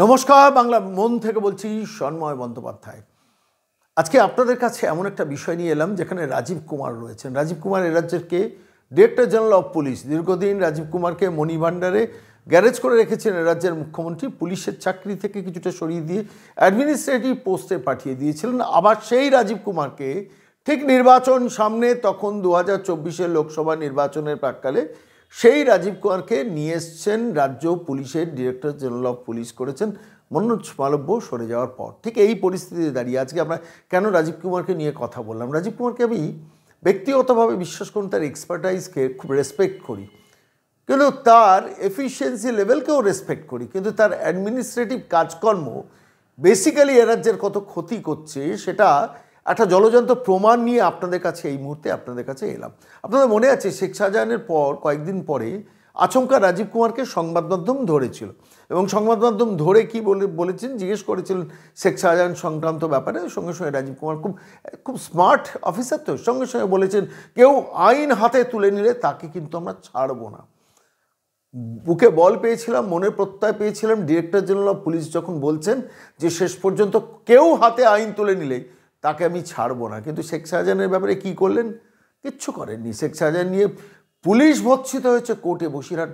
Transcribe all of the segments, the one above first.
নমস্কার, বাংলা মন থেকে বলছি সন্ময় বন্দ্যোপাধ্যায়। আজকে আপনাদের কাছে এমন একটা বিষয় নিয়ে এলাম যেখানে রাজীব কুমার রয়েছেন। রাজীব কুমার এ রাজ্যের ডিরেক্টর জেনারেল অফ পুলিশ। দীর্ঘদিন রাজীব কুমারকে মণিভাণ্ডারে গ্যারেজ করে রেখেছেন এ রাজ্যের মুখ্যমন্ত্রী। পুলিশের চাকরি থেকে কিছুটা সরিয়ে দিয়ে অ্যাডমিনিস্ট্রেটিভ পোস্টে পাঠিয়ে দিয়েছিলেন। আবার সেই রাজীব কুমারকে ঠিক নির্বাচন সামনে, তখন 2024 লোকসভা নির্বাচনের প্রাক্কালে সেই রাজীব কুমারকে নিয়ে এসছেন রাজ্য পুলিশের ডিরেক্টর জেনারেল অফ পুলিশ করেছেন মনোজ মালব্য সরে যাওয়ার পর। ঠিক এই পরিস্থিতিতে দাঁড়িয়ে আজকে আমরা কেন রাজীব কুমারকে নিয়ে কথা বললাম। রাজীব কুমারকে আমি ব্যক্তিগতভাবে বিশ্বাস করুন, তার এক্সপার্টাইজকে খুব রেসপেক্ট করি, কিন্তু তার এফিসিয়েন্সি লেভেলকেও রেসপেক্ট করি, কিন্তু তার অ্যাডমিনিস্ট্রেটিভ কাজকর্ম বেসিক্যালি এ রাজ্যের কত ক্ষতি করছে সেটা একটা জলজন্ত প্রমাণ নিয়ে আপনাদের কাছে এই মুহূর্তে আপনাদের কাছে এলাম। আপনাদের মনে আছে শেখ শাহজাহানের পর কয়েকদিন পরে আচমকা রাজীব কুমারকে সংবাদ মাধ্যম ধরেছিল, এবং সংবাদ মাধ্যম ধরে কি বলেছেন জিজ্ঞেস করেছিলেন শেখ শাহজাহান সংক্রান্ত ব্যাপারে। সঙ্গে সঙ্গে রাজীব কুমার খুব স্মার্ট অফিসার, তো সঙ্গে সঙ্গে বলেছেন কেউ আইন হাতে তুলে নিলে তাকে কিন্তু আমরা ছাড়বো না। বুকে বল পেয়েছিলাম, মনের প্রত্যয় পেয়েছিলাম ডিরেক্টর জেনারেল অফ পুলিশ যখন বলছেন যে শেষ পর্যন্ত কেউ হাতে আইন তুলে নিলে তাকে আমি ছাড়বো না। কিন্তু শেখ শাহজাহানের ব্যাপারে কি করলেন? কিচ্ছু করেননি। শেখ শাহজাহান নিয়ে পুলিশ ভর্ৎসিত হয়েছে কোর্টে, বসিরহাট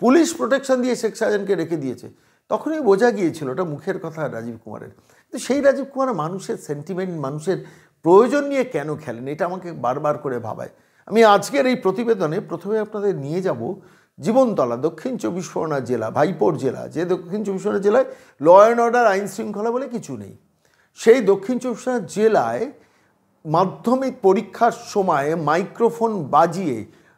পুলিশ প্রোটেকশন দিয়ে শেখ শাহজাহানকে রেখে দিয়েছে। তখনই বোঝা গিয়েছিল ওটা মুখের কথা রাজীব কুমারের। কিন্তু সেই রাজীব কুমার মানুষের সেন্টিমেন্ট, মানুষের প্রয়োজন নিয়ে কেন খেলেন, এটা আমাকে বারবার করে ভাবায়। আমি আজকের এই প্রতিবেদনে প্রথমে আপনাদের নিয়ে যাব জীবনতলা, দক্ষিণ 24 পরগনা জেলা, ভাইপোর জেলা, যে দক্ষিণ 24 পরগনা জেলায় ল অ্যান্ড অর্ডার, আইন শৃঙ্খলা বলে কিছু নেই। সেই দক্ষিণ 24 পরগনা জেলায় মাধ্যমিক পরীক্ষার সময় মাইক্রোফোন বাজিয়ে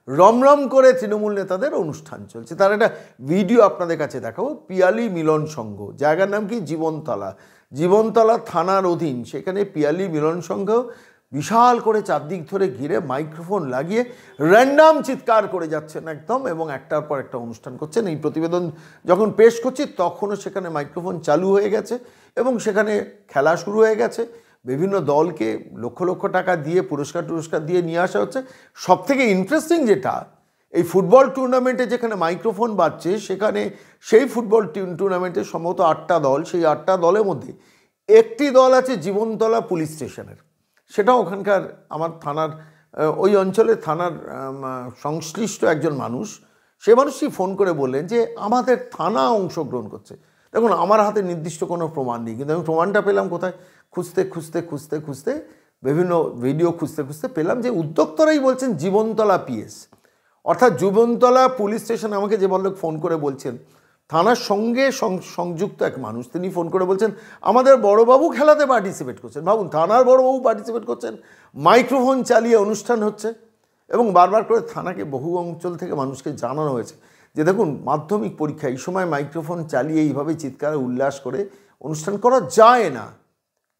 রমরম করে তৃণমূল নেতাদের অনুষ্ঠান চলছে। তার একটা ভিডিও আপনাদের কাছে দেখাবো। পিয়ালি মিলন সংঘ, জায়গার নাম কি জীবনতলা থানার অধীন, সেখানে পিয়ালি মিলন সংঘ বিশাল করে চারদিক ধরে ঘিরে মাইক্রোফোন লাগিয়ে র্যান্ডাম চিৎকার করে যাচ্ছেন একদম, এবং একটার পর একটা অনুষ্ঠান করছেন। এই প্রতিবেদন যখন পেশ করছি তখনও সেখানে মাইক্রোফোন চালু হয়ে গেছে এবং সেখানে খেলা শুরু হয়ে গেছে। বিভিন্ন দলকে লক্ষ লক্ষ টাকা দিয়ে পুরস্কার দিয়ে নিয়ে আসা হচ্ছে। সবথেকে ইন্টারেস্টিং যেটা, এই ফুটবল টুর্নামেন্টে যেখানে মাইক্রোফোন বাজছে, সেখানে সেই ফুটবল টুর্নামেন্টে সম্ভবত 8টা দল, সেই 8টা দলের মধ্যে একটি দল আছে জীবনতলা পুলিশ স্টেশনের। সেটাও ওখানকার আমার থানার ওই অঞ্চলের থানার সংশ্লিষ্ট একজন মানুষ, সে মানুষটি ফোন করে বললেন যে আমাদের থানা অংশগ্রহণ করছে। দেখুন, আমার হাতে নির্দিষ্ট কোনো প্রমাণ নেই, কিন্তু আমি প্রমাণটা পেলাম কোথায়? খুঁজতে বিভিন্ন ভিডিও খুঁজতে পেলাম যে উদ্যোক্তারাই বলছেন জীবনতলা পিএস, অর্থাৎ জীবনতলা পুলিশ স্টেশন। আমাকে যে ভদ্রলোক ফোন করে বলছেন, থানার সঙ্গে সংযুক্ত এক মানুষ, তিনি ফোন করে বলছেন আমাদের বড়বাবু খেলাতে পার্টিসিপেট করছেন। ভাবুন, থানার বড়বাবু পার্টিসিপেট করছেন, মাইক্রোফোন চালিয়ে অনুষ্ঠান হচ্ছে। এবং বারবার করে থানাকে বহু অঞ্চল থেকে মানুষকে জানানো হয়েছে যে দেখুন, মাধ্যমিক পরীক্ষা এই সময় মাইক্রোফোন চালিয়ে এইভাবে চিৎকার উল্লাস করে অনুষ্ঠান করা যায় না।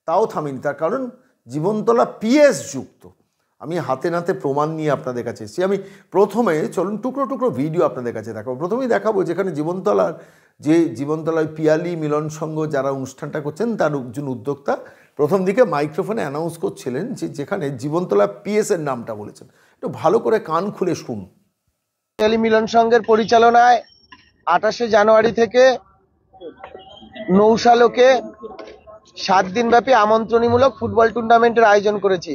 তাও থামেনি, তার কারণ জীবনতলা পিএস যুক্ত। আমি হাতে নাতে প্রমাণ নিয়ে আপনাদের কাছে এসেছি। আমি প্রথমে চলুন টুকরো ভিডিও আপনাদের কাছে দেখাবো। প্রথমেই দেখাবো যেখানে জীবনতলায় পিয়ালি মিলন সংঘ যারা অনুষ্ঠানটা করছেন তার একজন উদ্যোক্তা প্রথম দিকে মাইক্রোফোনে অ্যানাউন্স করছিলেন যে যেখানে জীবনতলা পিএস এর নামটা বলেছেন। একটু ভালো করে কান খুলে শুন। পিয়ালি মিলন সংঘের পরিচালনায় 28শে জানুয়ারি থেকে নৌশালোকে 7 দিনব্যাপী আমন্ত্রণীমূলক ফুটবল টুর্নামেন্টের আয়োজন করেছি,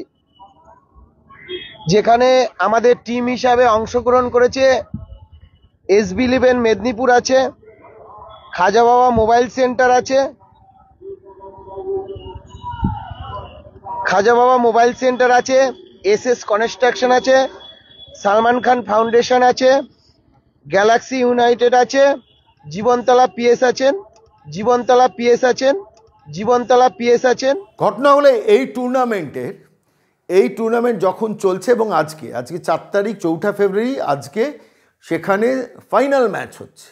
যেখানে আমাদের টিম হিসাবে অংশগ্রহণ করেছে SB11 মেদিনীপুর আছে, খাজা বাবা মোবাইল সেন্টার আছে, SS কনস্ট্রাকশন আছে, সালমান খান ফাউন্ডেশন আছে, গ্যালাক্সি ইউনাইটেড আছে, জীবনতলা পিএস আছেন। ঘটনা হলে এই টুর্নামেন্ট যখন চলছে এবং আজকে 4 তারিখ 4 ফেব্রুয়ারি আজকে সেখানে ফাইনাল ম্যাচ হচ্ছে।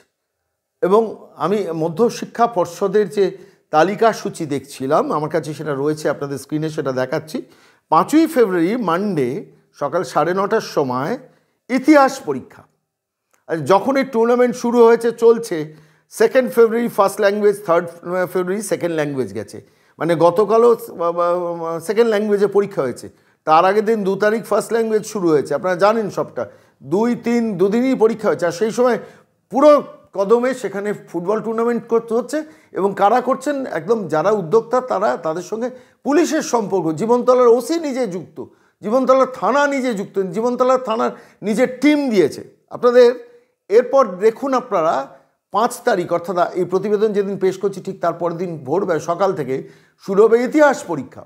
এবং আমি মধ্যশিক্ষা পর্ষদের যে তালিকা সূচি দেখছিলাম, আমার কাছে সেটা রয়েছে, আপনাদের স্ক্রিনে সেটা দেখাচ্ছি। 5ই ফেব্রুয়ারি মানডে সকাল 9:30টার সময় ইতিহাস পরীক্ষা। আর যখন এই টুর্নামেন্ট শুরু হয়েছে চলছে, 2nd ফেব্রুয়ারি ফার্স্ট ল্যাঙ্গুয়েজ, 3rd ফেব্রুয়ারি সেকেন্ড ল্যাঙ্গুয়েজ গেছে। মানে গতকালও সেকেন্ড ল্যাঙ্গুয়েজে পরীক্ষা হয়েছে, তার আগের দিন 2 তারিখ ফার্স্ট ল্যাঙ্গুয়েজ শুরু হয়েছে। আপনারা জানেন সবটা, 2-3 দুদিনই পরীক্ষা হয়েছে। আর সেই সময় পুরো কদমে সেখানে ফুটবল টুর্নামেন্ট করতে হচ্ছে এবং কারা করছেন, একদম যারা উদ্যোক্তা তারা, তাদের সঙ্গে পুলিশের সম্পর্ক। জীবনতলার ওসি নিজে যুক্ত, জীবনতলার থানা নিজে যুক্ত, জীবনতলার থানার নিজের টিম দিয়েছে আপনাদের। এরপর দেখুন আপনারা 5 তারিখ অর্থাৎ এই প্রতিবেদন যেদিন পেশ করছি ঠিক তারপরের দিন ভোরবেলা সকাল থেকে শুরু হবে ইতিহাস পরীক্ষা।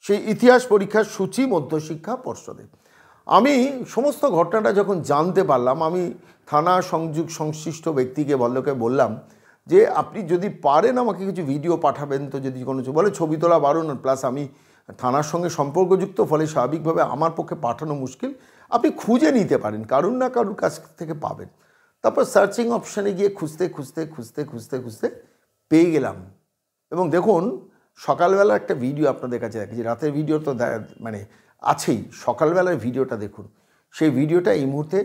সেই ইতিহাস পরীক্ষার সূচি মধ্যশিক্ষা পর্ষদে। আমি সমস্ত ঘটনাটা যখন জানতে পারলাম, আমি থানা সংশ্লিষ্ট ব্যক্তিকে ভদ্রকে বললাম যে আপনি যদি পারেন আমাকে কিছু ভিডিও পাঠাবেন, তো যদি কোনো কিছু বলে ছবি তোলা বারণ, প্লাস আমি থানার সঙ্গে সম্পর্কযুক্ত, ফলে স্বাভাবিকভাবে আমার পক্ষে পাঠানো মুশকিল, আপনি খুঁজে নিতে পারেন, কারুর না কারুর কাছ থেকে পাবেন। তারপর সার্চিং অপশানে গিয়ে খুঁজতে পেয়ে গেলাম। এবং দেখুন সকালবেলা একটা ভিডিও আপনাদের কাছে দেখেছি, রাতের ভিডিও তো মানে আছেই, সকালবেলার ভিডিওটা দেখুন। সেই ভিডিওটা এই মুহূর্তে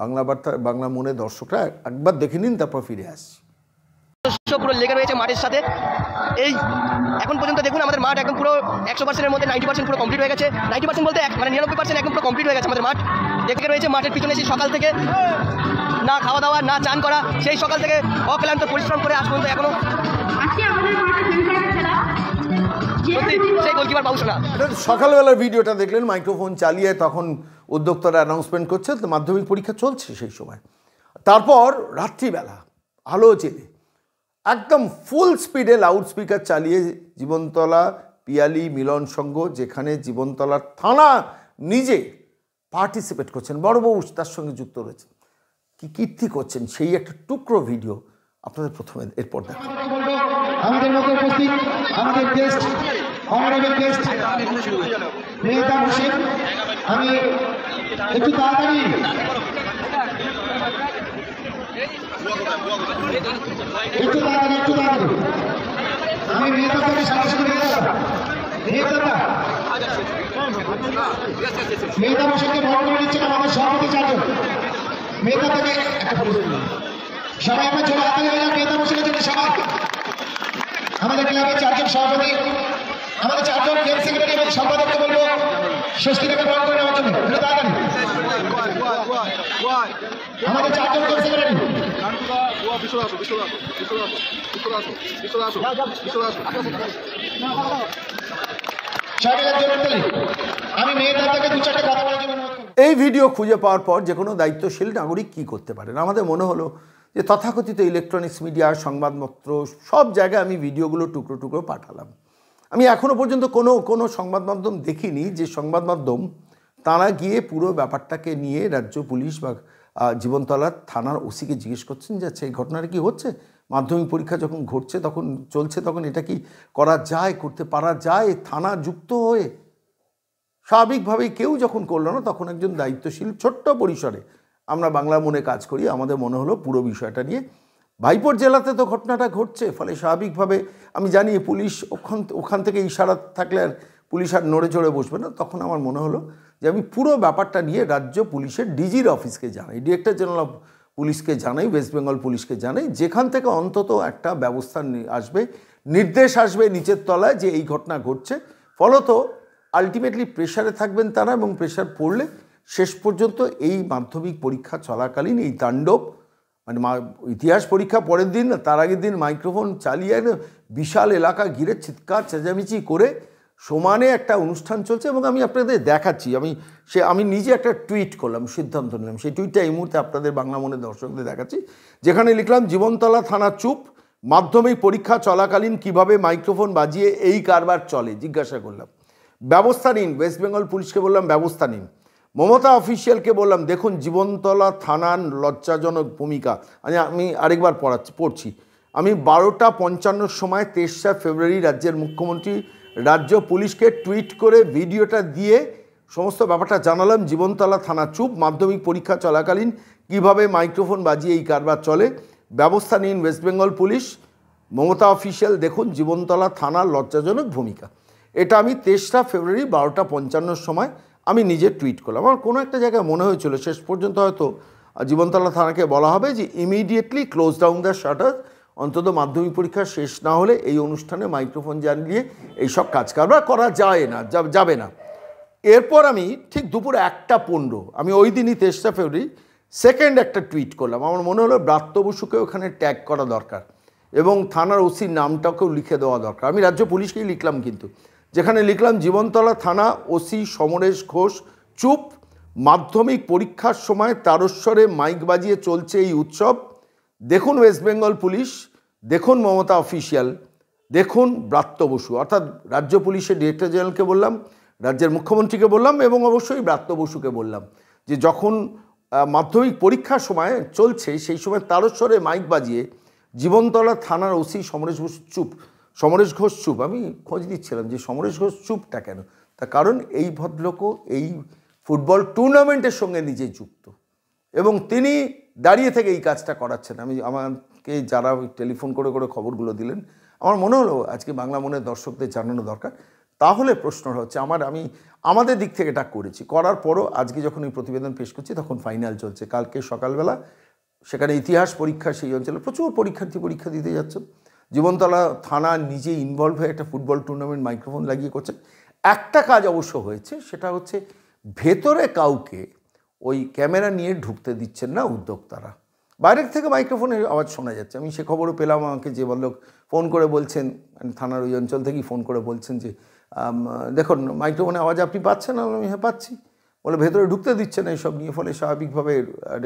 বাংলা বার্তা বাংলা মনে দর্শকরা একবার দেখে নিন, তারপর ফিরে আসছি। পুরো লেগে রয়েছে মাঠের সাথে। এই এখন পর্যন্ত দেখুন আমাদের মাঠ একদম পুরো 100%-এর মধ্যে 90% পুরো কমপ্লিট হয়ে গেছে। 90% বলতে মানে 99% একদম পুরো কমপ্লিট হয়ে গেছে আমাদের মাঠ। দেখে রয়েছে মাঠের পিছনে সেই সকাল থেকে না খাওয়া দাওয়া না চান করা, সেই সকাল থেকে অক্লান্ত পরিশ্রম করে আজ পর্যন্ত এখনো সেই গোলকিপার পাউস না। সকালবেলার ভিডিওটা দেখলেন, মাইক্রোফোন চালিয়ে তখন উদ্যোক্তারা অ্যানাউন্সমেন্ট করছে, মাধ্যমিক পরীক্ষা চলছে সেই সময়। তারপর রাত্রিবেলা আলো জেলে একদম ফুল স্পিডে লাউড স্পিকার চালিয়ে জীবনতলা পিয়ালি মিলন সংঘ, যেখানে জীবনতলার থানা নিজে পার্টিসিপেট করছেন, বড়বাবু তার সঙ্গে যুক্ত রয়েছেন, কি কীর্তি করছেন, সেই একটা টুকরো ভিডিও আপনাদের প্রথমে এরপর দেখা। আমাদের মধ্যে উপস্থিত আমাদের guest, honourable guest Mehtab Hossain, আমি একটু তাড়াতাড়ি আমি মেহতাবকে সাহস করে মেহতাব হোসেনকে বড় করে দিচ্ছেন আমাদের সভাপতি চারজন। মেহতাব থেকে একটা সবাই আমরা চলে আগে হয়ে যান মেহতাব হোসেনের জন্য। সবাই আমাদের ক্লাবের 4 জন সভাপতি, আমাদের 4 জন গেম সেক্রেটারি এবং সম্পাদককে বলবো স্বস্তিটাকে বরণ করে নেওয়ার জন্য। তাড়াতাড়ি আমাদের 4 জন গেম সেক্রেটারি আমি মেয়েদের থেকে 2-4টা কথা বলার জন্য। এই ভিডিও খুঁজে পাওয়ার পর যে কোনো দায়িত্বশীল নাগরিক কী করতে পারেন, আমাদের মনে হলো যে তথাকথিত ইলেকট্রনিক্স মিডিয়া, সংবাদপত্র সব জায়গায় আমি ভিডিওগুলো টুকরো টুকরো পাঠালাম। আমি এখনও পর্যন্ত কোনো সংবাদ মাধ্যম দেখিনি যে সংবাদ মাধ্যম তারা গিয়ে পুরো ব্যাপারটাকে নিয়ে রাজ্য পুলিশ বা জীবনতলার থানার ওসিকে জিজ্ঞেস করছেন যে সেই ঘটনাটা কি হচ্ছে, মাধ্যমিক পরীক্ষা যখন ঘটছে তখন চলছে, তখন এটা কি করা যায়, করতে পারা যায় থানা যুক্ত হয়ে। স্বাভাবিকভাবেই কেউ যখন করলো না, তখন একজন দায়িত্বশীল ছোট্ট পরিসরে আমরা বাংলা মনে কাজ করি, আমাদের মনে হলো পুরো বিষয়টা নিয়ে। ভাইপোর জেলাতে তো ঘটনাটা ঘটছে, ফলে স্বাভাবিকভাবে আমি জানি পুলিশ ওখান থেকে ইশারা থাকলে আর পুলিশ আর নড়ে চড়ে বসবে না। তখন আমার মনে হলো যে আমি পুরো ব্যাপারটা নিয়ে রাজ্য পুলিশের ডিজির অফিসকে জানাই, ডিরেক্টর জেনারেল অফ পুলিশকে জানাই, ওয়েস্ট বেঙ্গল পুলিশকে জানাই, যেখান থেকে অন্তত একটা ব্যবস্থা আসবে, নির্দেশ আসবে নিচের তলায় যে এই ঘটনা ঘটছে। ফলত আলটিমেটলি প্রেশারে থাকবেন তারা, এবং প্রেশার পড়লে শেষ পর্যন্ত এই মাধ্যমিক পরীক্ষা চলাকালীন এই তাণ্ডব, মানে ইতিহাস পরীক্ষা পরের দিন না, তার আগের দিন মাইক্রোফোন চালিয়ে বিশাল এলাকা ঘিরে চিৎকার চেঁচামেচি করে সমানে একটা অনুষ্ঠান চলছে। এবং আমি আপনাদের দেখাচ্ছি, আমি নিজে একটা টুইট করলাম, সিদ্ধান্ত নিলাম, সেই টুইটটা এই মুহূর্তে আপনাদের বাংলা মনে দর্শকদের দেখাচ্ছি, যেখানে লিখলাম জীবনতলা থানা চুপ, মাধ্যমিক পরীক্ষা চলাকালীন কিভাবে মাইক্রোফোন বাজিয়ে এই কারবার চলে জিজ্ঞাসা করলাম, ব্যবস্থা নিন। ওয়েস্ট বেঙ্গল পুলিশকে বললাম ব্যবস্থা নিন। মমতা অফিসিয়ালকে বললাম দেখুন জীবনতলা থানার লজ্জাজনক ভূমিকা। আমি আরেকবার পড়ছি। আমি 12:55 সময় 23 ফেব্রুয়ারি রাজ্যের মুখ্যমন্ত্রী রাজ্য পুলিশকে টুইট করে ভিডিওটা দিয়ে সমস্ত ব্যাপারটা জানালাম। জীবনতলা থানা চুপ, মাধ্যমিক পরীক্ষা চলাকালীন কিভাবে মাইক্রোফোন বাজিয়ে এই কারবার চলে, ব্যবস্থা নিন West Bengal police. Mamata official দেখুন জীবনতলা থানার লজ্জাজনক ভূমিকা। এটা আমি 23 ফেব্রুয়ারি 12:55 সময় আমি নিজে টুইট করলাম। আমার কোনো একটা জায়গায় মনে হয়েছিল শেষ পর্যন্ত হয়তো জীবনতলা থানাকে বলা হবে যে immediately close down the shutter, অন্তত মাধ্যমিক পরীক্ষা শেষ না হলে এই অনুষ্ঠানে মাইক্রোফোন জ্বালিয়ে এইসব কাজ কারবার করা যাবে না। এরপর আমি ঠিক দুপুর 1:15 আমি ওই দিনই 23 ফেব্রুয়ারি সেকেন্ড একটা টুইট করলাম, আমার মনে হলো ব্রাত্য বসুকে ওখানে ট্যাগ করা দরকার এবং থানার ওসির নামটাকেও লিখে দেওয়া দরকার। আমি রাজ্য পুলিশকেই লিখলাম, কিন্তু যেখানে লিখলাম জীবনতলা থানা ওসি সমরেশ ঘোষ চুপ, মাধ্যমিক পরীক্ষার সময় তারস্বরে মাইক বাজিয়ে চলছে এই উৎসব, দেখুন ওয়েস্ট বেঙ্গল পুলিশ, দেখুন মমতা অফিসিয়াল, দেখুন ব্রাত্য বসু। অর্থাৎ রাজ্য পুলিশের ডিরেক্টর জেনারেলকে বললাম, রাজ্যের মুখ্যমন্ত্রীকে বললাম এবং অবশ্যই ব্রাত্য বসুকে বললাম যে যখন মাধ্যমিক পরীক্ষার সময় চলছে সেই সময় তারস্বরে মাইক বাজিয়ে জীবনতলা থানার ওসি সমরেশ ঘোষ চুপ, সমরেশ ঘোষ চুপ। আমি খোঁজ দিচ্ছিলাম যে সমরেশ ঘোষ চুপটা কেন, তার কারণ এই ভদ্রলোকও এই ফুটবল টুর্নামেন্টের সঙ্গে নিজেই যুক্ত এবং তিনি দাঁড়িয়ে থেকে এই কাজটা করাচ্ছেন। আমাকে যারা টেলিফোন করে করে খবরগুলো দিলেন, আমার মনে হলো আজকে বাংলা মনের দর্শকদের জানানো দরকার। তাহলে প্রশ্নটা হচ্ছে আমাদের দিক থেকে এটা করেছি, করার পরও আজকে যখন এই প্রতিবেদন পেশ করছি তখন ফাইনাল চলছে। কালকে সকালবেলা সেখানে ইতিহাস পরীক্ষা, সেই অঞ্চলে প্রচুর পরীক্ষার্থী পরীক্ষা দিতে যাচ্ছেন। জীবনতলা থানা নিজে ইনভলভ হয়ে একটা ফুটবল টুর্নামেন্ট মাইক্রোফোন লাগিয়ে করছেন। একটা কাজ অবশ্য হয়েছে, সেটা হচ্ছে ভেতরে কাউকে ওই ক্যামেরা নিয়ে ঢুকতে দিচ্ছেন না উদ্যোক্তারা, বাইরের থেকে মাইক্রোফোনের আওয়াজ শোনা যাচ্ছে। আমি সে খবরও পেলাম, আমাকে যে বললোক ফোন করে বলছেন, থানার ওই অঞ্চল থেকেই ফোন করে বলছেন যে দেখুন মাইক্রোফোনের আওয়াজ আপনি পাচ্ছেন? আমি হ্যাঁ পাচ্ছি। বলে ভেতরে ঢুকতে দিচ্ছে না এইসব নিয়ে, ফলে স্বাভাবিকভাবে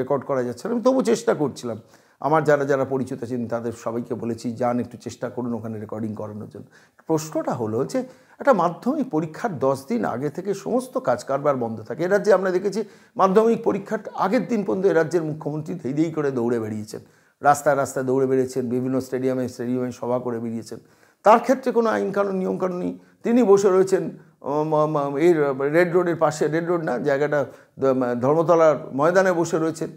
রেকর্ড করা যাচ্ছে না। আমি তবু চেষ্টা করছিলাম, আমার যারা যারা পরিচিত আছেন তাদের সবাইকে বলেছি যান একটু চেষ্টা করুন ওখানে রেকর্ডিং করানোর জন্য। প্রশ্নটা হলো যে একটা মাধ্যমিক পরীক্ষার 10 দিন আগে থেকে সমস্ত কাজ কারবার বন্ধ থাকে। এ রাজ্যে আমরা দেখেছি মাধ্যমিক পরীক্ষার আগের দিন পর্যন্ত এ রাজ্যের মুখ্যমন্ত্রী ধেই করে দৌড়ে বেরিয়েছেন, রাস্তায় রাস্তায় দৌড়ে বেরিয়েছেন, বিভিন্ন স্টেডিয়ামে সভা করে বেরিয়েছেন। তার ক্ষেত্রে কোনো আইনকানুন নিয়মকানুন নেই, তিনি বসে রয়েছেন এই রেড রোডের পাশে, রেড রোড না জায়গাটা, ধর্মতলার ময়দানে বসে রয়েছেন,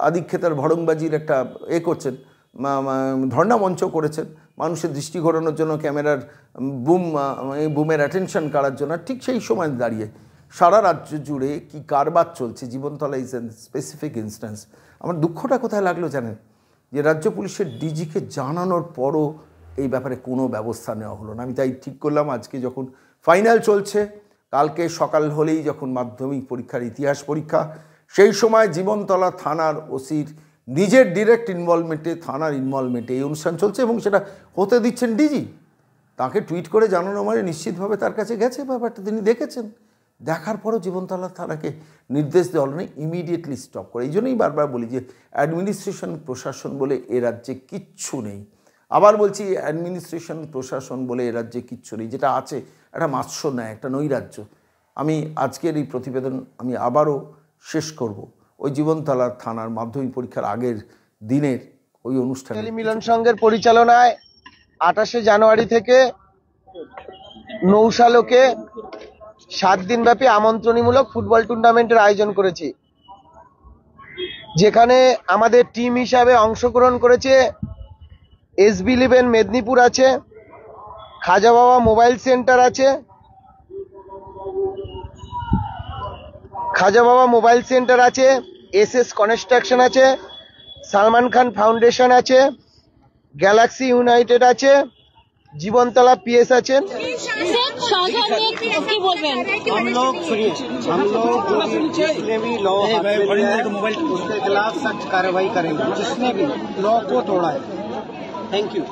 আদিক্ষেতার ভড়ংবাজির একটা করছেন, ধর্ণা মঞ্চ করেছেন মানুষের দৃষ্টি ঘোরানোর জন্য, ক্যামেরার বুমের অ্যাটেনশন কাড়ার জন্য। ঠিক সেই সময় দাঁড়িয়ে সারা রাজ্য জুড়ে কি কারবার চলছে, Jibantala is an specific instance. আমার দুঃখটা কোথায় লাগলো জানেন, যে রাজ্য পুলিশের ডিজিকে জানানোর পরও এই ব্যাপারে কোনো ব্যবস্থা নেওয়া হলো না। আমি তাই ঠিক করলাম আজকে যখন ফাইনাল চলছে, কালকে সকাল হলেই যখন মাধ্যমিক পরীক্ষার ইতিহাস পরীক্ষা, সেই সময় জীবনতলা থানার ওসির নিজের ডিরেক্ট ইনভলভমেন্টে, থানার ইনভলভমেন্টে এই অনুষ্ঠান চলছে এবং সেটা হতে দিচ্ছেন ডিজি। তাকে টুইট করে জানানো মানে নিশ্চিতভাবে তার কাছে গেছে ব্যাপারটা, তিনি দেখেছেন। দেখার পরও জীবনতলা থানাকে নির্দেশ দেওয়া হলো না ইমিডিয়েটলি স্টপ করে। এই জন্যই বারবার বলি যে অ্যাডমিনিস্ট্রেশন প্রশাসন বলে এ রাজ্যে কিচ্ছু নেই। আবার বলছি অ্যাডমিনিস্ট্রেশন প্রশাসন বলে এ রাজ্যে কিচ্ছু নেই, যেটা আছে একটা মাৎস্য ন্যায়, একটা নৈরাজ্য। আমি আজকের এই প্রতিবেদন আমি আবারও শেষ করব ওই জীবনতলা থানার মাধ্যমিক পরীক্ষার আগের দিনের ওই অনুষ্ঠানে। মিলন সংঘের পরিচালনায় 28শে জানুয়ারি থেকে নৌশালোকে 7 দিনব্যাপী আমন্ত্রণীমূলক ফুটবল টুর্নামেন্টের আয়োজন করেছি, যেখানে আমাদের টিম হিসাবে অংশগ্রহণ করেছে SB11 মেদিনীপুর আছে, খাজা বাবা মোবাইল সেন্টার আছে, SS কনস্ট্রাকশন আছে, সালমান খান ফাউন্ডেশন আছে, গ্যালাক্সি ইউনাইটেড আছে, জীবনতলা PS আছেন। हम लोग जितने भी लॉ उसके खिलाफ सख्त कार्रवाई करेंगे, जिसने भी लॉ को तोड़ा है। Thank you.